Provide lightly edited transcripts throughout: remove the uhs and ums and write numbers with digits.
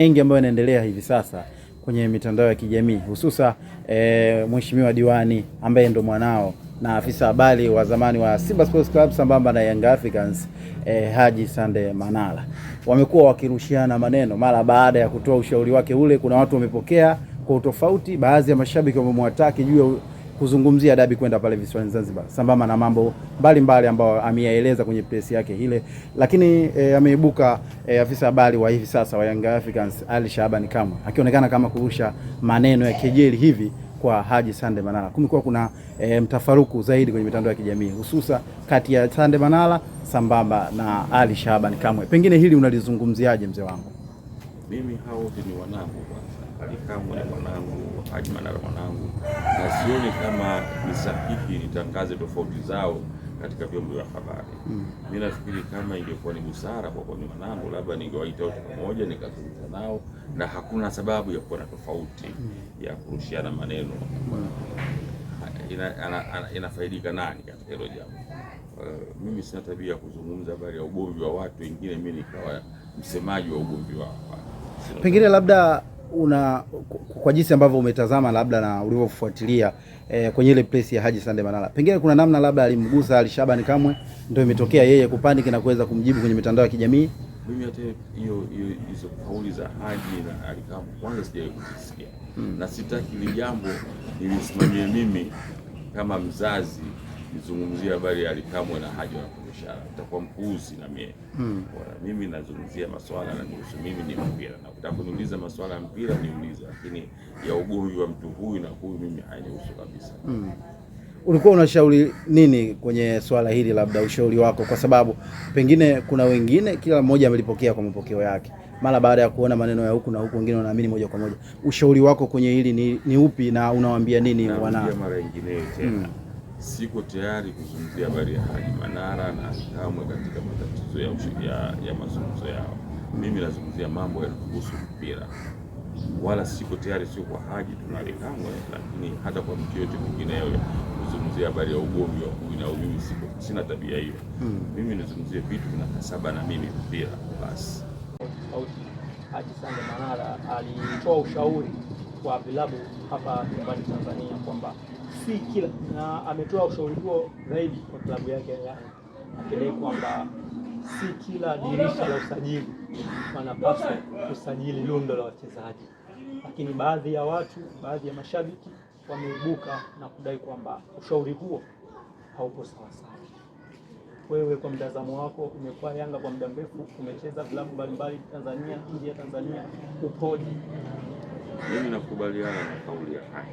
mengi ambayo yanaendelea hivi sasa kwenye mitandao ya kijamii hususa mheshimiwa diwani ambaye ndo mwanao na afisa habari wa zamani wa Simba Sports Club sambamba na Young Africans Haji Sande Manara wamekuwa wakirushiana maneno mara baada ya kutoa ushauri wake ule. Kuna watu wamepokea kwa utofauti, baadhi ya mashabiki wamemwataki juu ya kuzungumzia dabi kwenda pale visiwani Zanzibar sambamba na mambo mbalimbali ambayo ameyaeleza kwenye press yake ile, lakini ameibuka afisa habari wa hivi sasa wa Young Africans Ali Shaban Kamwe akionekana kama kurusha maneno ya kejeli hivi kwa Haji Sande Manara. Kumekuwa kuna mtafaruku zaidi kwenye mitandao ya kijamii hususa kati ya Sande Manara sambamba na Ali Shaban Kamwe. Pengine hili unalizungumziaje mzee wangu? Mimi hao wote ni wanangu kwanza. Ali Kamwe ni mwanangu, Haji Manara mwanangu, na sioni kama ni sahihi nitangaze tofauti zao katika vyombo vya habari. Mimi nafikiri kama ingekuwa ni busara kwa ni wanangu, labda ningewaita wote pamoja nikazungumza nao, na hakuna sababu ya kuwa na tofauti ya kurushiana maneno. Inafaidika nani katika hilo jambo? Mimi sina tabia ya kuzungumza habari ya ugomvi wa watu wengine, mimi nikawa msemaji wa ugomvi wao. Pengine labda kwa jinsi ambavyo umetazama labda na ulivyofuatilia kwenye ile press ya Haji Sande Manara, pengine kuna namna labda alimgusa Ali Shaban Kamwe ndio imetokea yeye kupaniki na kuweza kumjibu kwenye mitandao ya kijamii. Mimi hata hizo kauli za Haji na Ali Kamwe kwanza sijawahi kuzisikia, na sitaki ile jambo nilisimamie mimi kama mzazi nizungumzia habari ya Ali Kamwe na Haji wanaposhana. Itakuwa mpuuzi na mimi. Mimi nazungumzia masuala na kuhusu mimi ni mpira, na ukitaka kuniuliza masuala ya mpira niulize, lakini ya ugomvi wa mtu huyu na huyu mimi hainihusu kabisa. Ulikuwa unashauri nini kwenye swala hili, labda ushauri wako, kwa sababu pengine kuna wengine kila mmoja amelipokea kwa mapokeo yake mara baada ya kuona maneno ya huku na huku, wengine wanaamini moja kwa moja. Ushauri wako kwenye hili ni upi na unawaambia nini wana? Mara nyingine tena siko tayari kuzungumzia habari ya Haji Manara na Ali Kamwe katika matatizo ya mazungumzo yao. Mimi nazungumzia mambo yanayohusu mpira, wala siko tayari, sio kwa Haji tu na Ali Kamwe, lakini hata kwa mtu yote mwingine kuzungumzia habari ya ugomvi wa huyu na huyu. Sina tabia hiyo. Mimi nazungumzia vitu vinakasaba na mimi mpira basi. Haji Sande Manara alitoa ushauri kwa vilabu hapa nyumbani Tanzania kwamba si kila, na ametoa ushauri huo zaidi kwa klabu yake ya Yanga, akidai kwamba si kila dirisha la usajili wanapaswa kusajili lundo la wachezaji, lakini baadhi ya watu, baadhi ya mashabiki wameibuka na kudai kwamba ushauri huo haupo sawa sawa. Wewe kwa mtazamo wako, umekuwa Yanga kwa muda mrefu, umecheza vilabu mbalimbali Tanzania, nje ya Tanzania, upoje? Mimi nakubaliana na kauli ya Haji.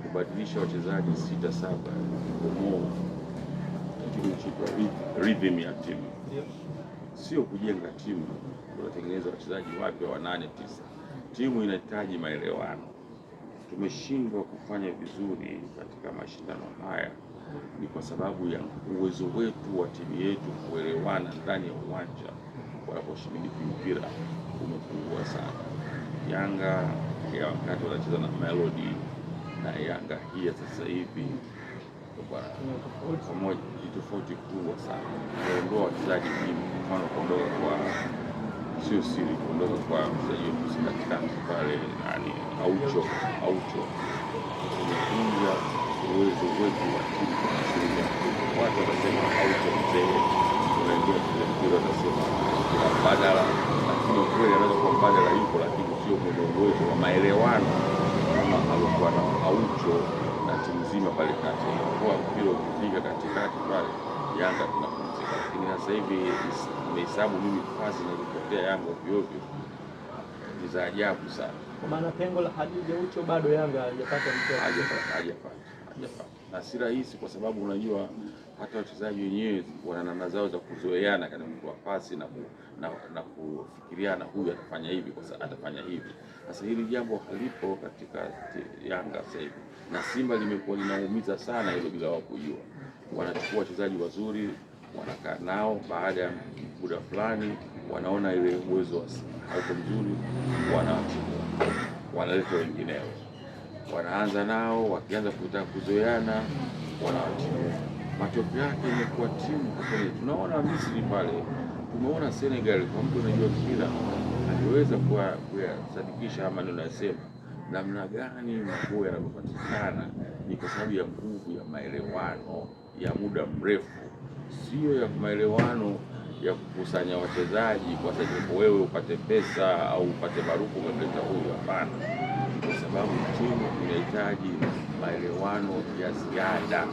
Kubadilisha wachezaji 6-7 rhythm ya timu, sio kujenga timu. Tunatengeneza wachezaji wapya wa 8-9. Timu inahitaji maelewano. Tumeshindwa kufanya vizuri katika mashindano haya ni kwa sababu ya uwezo wetu wa timu yetu kuelewana ndani ya uwanja wanaposhiriki mpira umepungua sana. Yanga ya wakati wanacheza na Melody na Yanga hii sasa hivi pamoja ni tofauti kubwa sana. Kuondoa wachezaji muhimu, mfano kuondoka kwa sio siri, kuondoka kwa mchezaji wetu katikati pale nani Aucho kupunguza uwezo wetu wa timu kwa asilimia kubwa. Watu wanasema Aucho mzee, unaingia kule mpira wanasema kuna mbadala, lakini kweli anaweza kuwa mbadala yuko, lakini sio mwenye uwezo wa maelewano kama alikuwa na Aucho na timu nzima pale kati. Kwa mpira ukifika katikati pale Yanga tunapumzika, lakini sasa hivi nimehesabu mimi kazi zinazopotea Yanga ovyo ni za ajabu sana. Kwa maana pengo la Hadija Aucho bado Yanga hajapata hajapata. Na si rahisi, kwa sababu unajua hata wachezaji wenyewe wana namna zao za kuzoeana katika mtu wa pasi na kufikiriana, huyu atafanya hivi kwa sababu atafanya hivi. Sasa hili jambo halipo katika Yanga sasa hivi, na Simba limekuwa linaumiza sana hilo bila wao kujua. Wanachukua wachezaji wazuri, wanakaa nao, baada ya muda fulani wanaona ile uwezo hauko mzuri, wanaleta wengineo, wanaanza nao, wakianza kutaka kuzoeana wanawatimu. Matokeo yake imekuwa timu kwa tunaona Misri pale, tumeona Senegal, kwa mtu anajua mpira aliweza kuyasadikisha ama ninasema namna gani mambo yanavyopatikana ni kwa sababu ya nguvu ya maelewano ya muda mrefu, sio ya maelewano ya kukusanya wachezaji kwa sababu wewe upate pesa au upate marufu umeleta huyu. Hapana, kwa sababu timu inahitaji maelewano ya ziada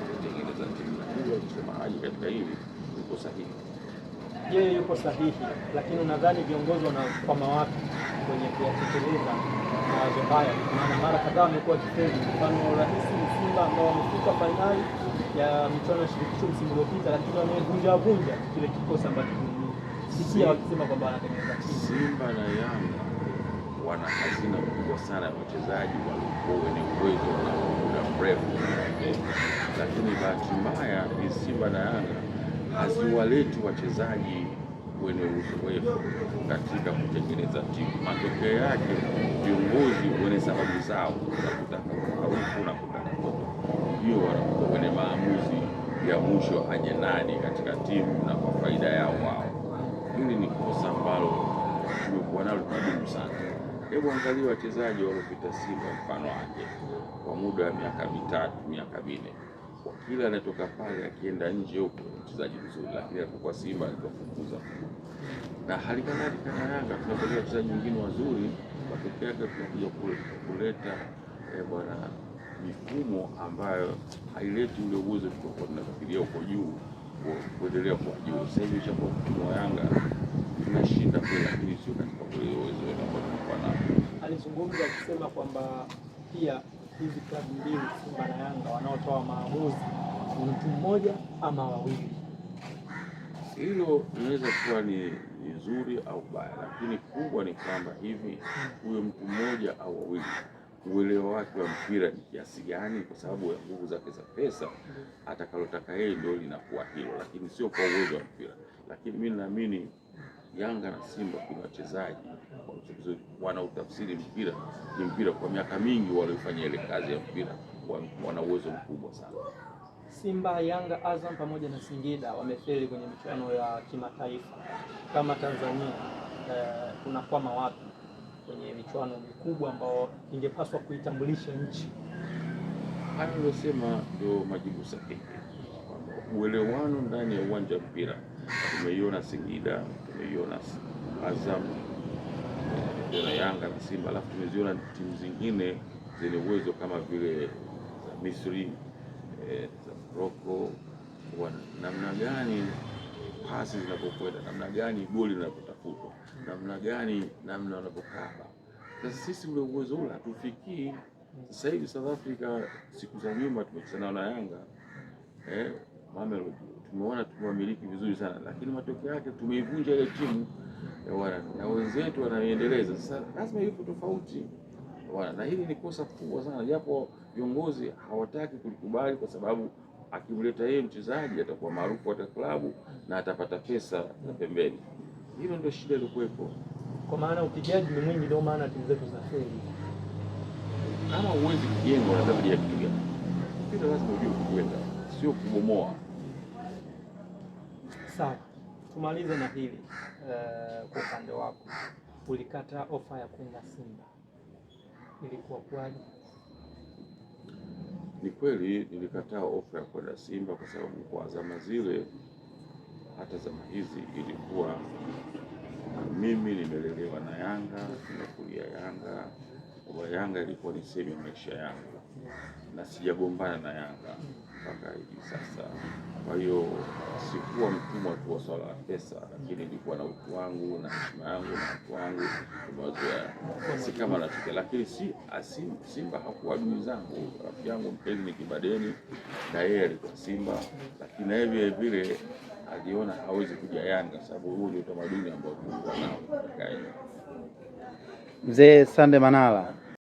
kutengeneza timu. Hiyo msemaji katika hili yuko sahihi. Yeye yuko sahihi, lakini unadhani viongozi wanakwama wapi kwenye kuyatekeleza mawazo haya? Maana mara kadhaa wamekuwa kifeli. Mfano rahisi ni Simba ambao wamefika fainali ya michuano ya shirikisho msimu uliopita, lakini wamevunja kile kikosi ambacho tulisikia wakisema kwamba wanatengeneza timu. Simba na Yanga wana hazina kubwa sana ya wachezaji walikuwa wenye uwezo na muda mrefu, lakini bahati mbaya ni Simba na Yanga haziwaleti wachezaji wenye uzoefu katika kutengeneza timu. Matokeo yake viongozi wenye sababu zao za kutaka maarufu na kutaka toto, hiyo wanakuwa wenye maamuzi ya mwisho aje nani katika timu na kwa faida yao wao. Hili ni kosa ambalo tumekuwa nalo kudumu sana. Hebu angalia wachezaji waliopita Simba mfano wake kwa muda wa miaka mitatu, miaka minne. Kwa kila anatoka pale akienda nje huko mchezaji mzuri, lakini alipokuwa Simba alikufukuza. Na hali kadhalika na Yanga tunapata wachezaji wengine wazuri, matokeo yake tunakuja kuleta bwana mifumo ambayo haileti ule uwezo tuliokuwa tunafikiria uko juu kuendelea kwa juu. Sasa hivi cha kwa Yanga tunashinda kwa, lakini sio katika ule uwezo ambao tulikuwa nao. Alizungumza akisema kwamba pia hizi klabu mbili Simba na Yanga wanaotoa maamuzi ni mtu mmoja ama wawili. Hilo linaweza kuwa ni nzuri au baya, lakini kubwa ni kwamba hivi huyo mtu mmoja au wawili uelewa wake wa mpira ni kiasi gani, kwa sababu ya nguvu zake za pesa atakalotaka yeye ndio linakuwa hilo, lakini sio kwa uwezo wa mpira. Lakini mimi naamini Yanga na Simba kuna wachezaji wanautafsiri mpira ni mpira kwa miaka mingi, waliofanya ile kazi ya mpira, wana uwezo mkubwa sana. Simba, Yanga, Azam pamoja na Singida wamefeli kwenye michuano ya kimataifa. Kama Tanzania tunakwama wapi kwenye michuano mikubwa ambao ingepaswa kuitambulisha nchi? Hayo nilosema ndio majibu sahihi, kwamba uelewano ndani ya uwanja wa mpira. Tumeiona Singida, tumeiona Azam na Yanga na Simba, alafu tumeziona timu zingine zenye uwezo kama vile za Misri, za Morocco, namna gani pasi zinapokwenda, namna gani goli linapotafutwa, namna wanapokaba. Sasa sisi ule uwezo ule hatufikii. Sasa hivi South Africa siku za nyuma tumecheza na Yanga, Mamelodi, tumeona tumewamiliki vizuri sana, lakini matokeo yake tumeivunja ile timu na wenzetu wanaendeleza. Sasa lazima ipo tofauti na hili ni kosa kubwa sana, japo viongozi hawataki kulikubali, kwa sababu akimleta yeye mchezaji atakuwa maarufu katika klabu na atapata pesa za pembeni. Hilo ndio shida iliyokuwepo. Kwa maana upigaji ni mwingi, ndio maana timu zetu zinafeli. Kama uwezi kujenga na tabia kitu gani? Kila lazima ujue kukwenda, sio kubomoa. Sawa, tumalize na hili. Kwa upande wako ulikata ofa ya kwenda Simba, ilikuwa kwaje? Ni kweli nilikataa ofa ya kwenda Simba kwa sababu kwa zama zile, hata zama hizi, ilikuwa mimi nimelelewa na Yanga, nimekulia Yanga, kwa Yanga ilikuwa ni sehemu ya maisha yangu na sijagombana na Yanga mpaka hivi sasa. Kwa hiyo sikuwa mtumwa tu wa swala la pesa, lakini nilikuwa na utu wangu na heshima yangu na watu wangu tumewazoea, si kama nachukia. Lakini Simba hakuwa adui zangu, rafiki yangu mpenzi ni Kibadeni na yeye alikuwa Simba, lakini na yeye vile aliona hawezi kuja Yanga sababu huo ndio utamaduni ambao tulikuwa nao. Mzee Sande Manara,